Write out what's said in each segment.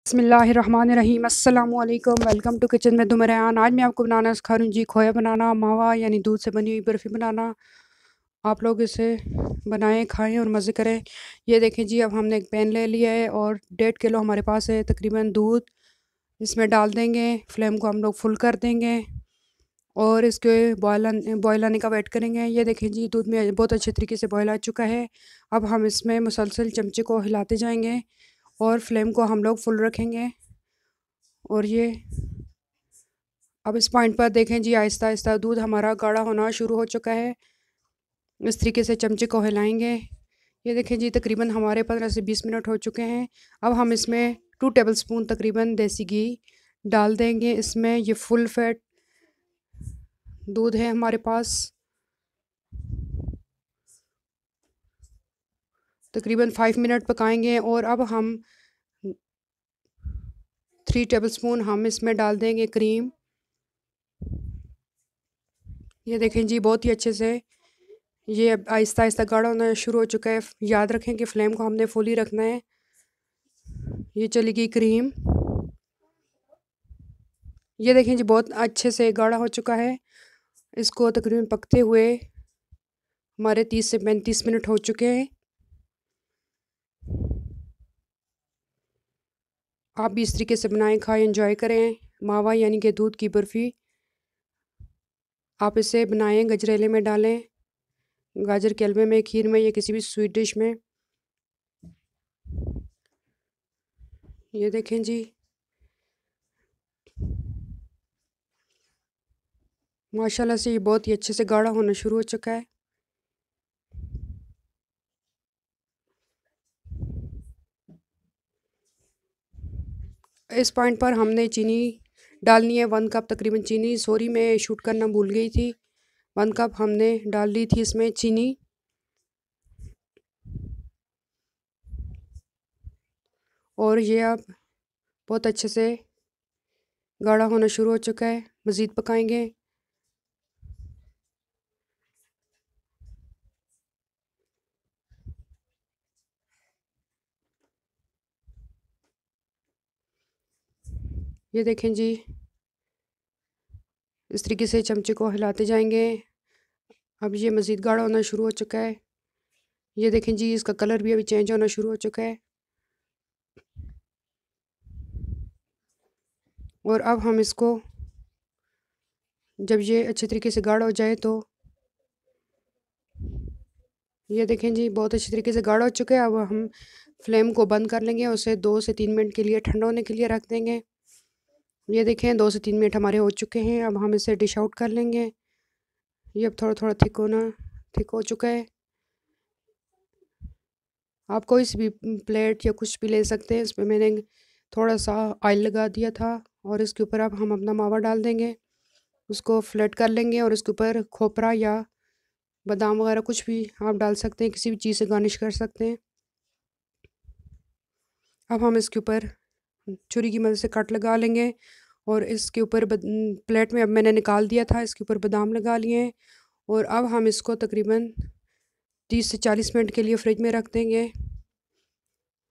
बिस्मिल्लाहिर्रहमानिर्रहीम अस्सलामुअलैकुम। Welcome to kitchen में दुमरान। आज मैं आपको बनाना सिखा रही हूँ जी खोया बनाना, मावा यानी दूध से बनी हुई बर्फ़ी बनाना। आप लोग इसे बनाएं, खाएं और मज़े करें। ये देखें जी, अब हमने एक पैन ले लिया है और 1.5 किलो हमारे पास है तकरीबन दूध। इसमें डाल देंगे, फ्लेम को हम लोग फुल कर देंगे और इसके बॉयल आने का वेट करेंगे। ये देखें जी, दूध में बहुत अच्छे तरीके से बॉयल आ चुका है। अब हम इसमें मुसलसल चमचे को हिलाते जाएंगे और फ्लेम को हम लोग फुल रखेंगे। और ये अब इस पॉइंट पर देखें जी, आहिस्ता आहिस्ता दूध हमारा गाढ़ा होना शुरू हो चुका है। इस तरीके से चमचे को हिलाएंगे। ये देखें जी, तकरीबन हमारे 15 से 20 मिनट हो चुके हैं। अब हम इसमें 2 टेबलस्पून तकरीबन देसी घी डाल देंगे। इसमें ये फुल फैट दूध है हमारे पास। तकरीबन 5 मिनट पकाएंगे और अब हम 3 टेबलस्पून हम इसमें डाल देंगे क्रीम। ये देखें जी, बहुत ही अच्छे से ये अब आहिस्ता आहिस्ता गाढ़ा होना शुरू हो चुका है। याद रखें कि फ्लेम को हमने फुल ही रखना है। ये चली गई क्रीम। ये देखें जी, बहुत अच्छे से गाढ़ा हो चुका है। इसको तकरीबन पकते हुए हमारे 30 से 35 मिनट हो चुके हैं। आप भी इस तरीके से बनाएं, खाएं, एंजॉय करें। मावा यानी कि दूध की बर्फ़ी आप इसे बनाएं, गजरेले में डालें, गाजर के हलवे में, खीर में या किसी भी स्वीट डिश में। ये देखें जी, माशाल्लाह से ये बहुत ही अच्छे से गाढ़ा होना शुरू हो चुका है। इस पॉइंट पर हमने चीनी डालनी है, 1 कप तकरीबन चीनी। सॉरी, मैं शूट करना भूल गई थी। 1 कप हमने डाल ली थी इसमें चीनी। और ये अब बहुत अच्छे से गाढ़ा होना शुरू हो चुका है। मज़ीद पकाएंगे। ये देखें जी, इस तरीके से चमचे को हिलाते जाएंगे। अब ये मज़ीद गाढ़ा होना शुरू हो चुका है। ये देखें जी, इसका कलर भी अभी चेंज होना शुरू हो चुका है। और अब हम इसको, जब ये अच्छे तरीके से गाढ़ा हो जाए तो ये देखें जी, बहुत अच्छे तरीके से गाढ़ा हो चुका है। अब हम फ्लेम को बंद कर लेंगे, उसे 2 से 3 मिनट के लिए ठंडा होने के लिए रख देंगे। ये देखें 2 से 3 मिनट हमारे हो चुके हैं। अब हम इसे डिश आउट कर लेंगे। ये अब थोड़ा थोड़ा थिक हो चुका है। आप कोई सी भी प्लेट या कुछ भी ले सकते हैं। इसमें मैंने थोड़ा सा ऑयल लगा दिया था और इसके ऊपर अब हम अपना मावा डाल देंगे। उसको फ्लैट कर लेंगे और इसके ऊपर खोपरा या बादाम वगैरह कुछ भी आप डाल सकते हैं, किसी भी चीज़ से गार्निश कर सकते हैं। अब हम इसके ऊपर छुरी की मदद से कट लगा लेंगे और इसके ऊपर प्लेट में अब मैंने निकाल दिया था, इसके ऊपर बादाम लगा लिए हैं। और अब हम इसको तकरीबन 30 से 40 मिनट के लिए फ्रिज में रख देंगे।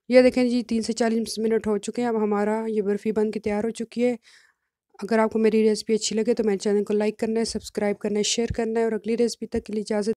ये देखें जी, 3 से 40 मिनट हो चुके हैं। अब हमारा ये बर्फ़ी बन के तैयार हो चुकी है। अगर आपको मेरी रेसिपी अच्छी लगे तो मेरे चैनल को लाइक करना है, सब्सक्राइब करना है, शेयर करना है और अगली रेसिपी तक के लिए इजाज़त।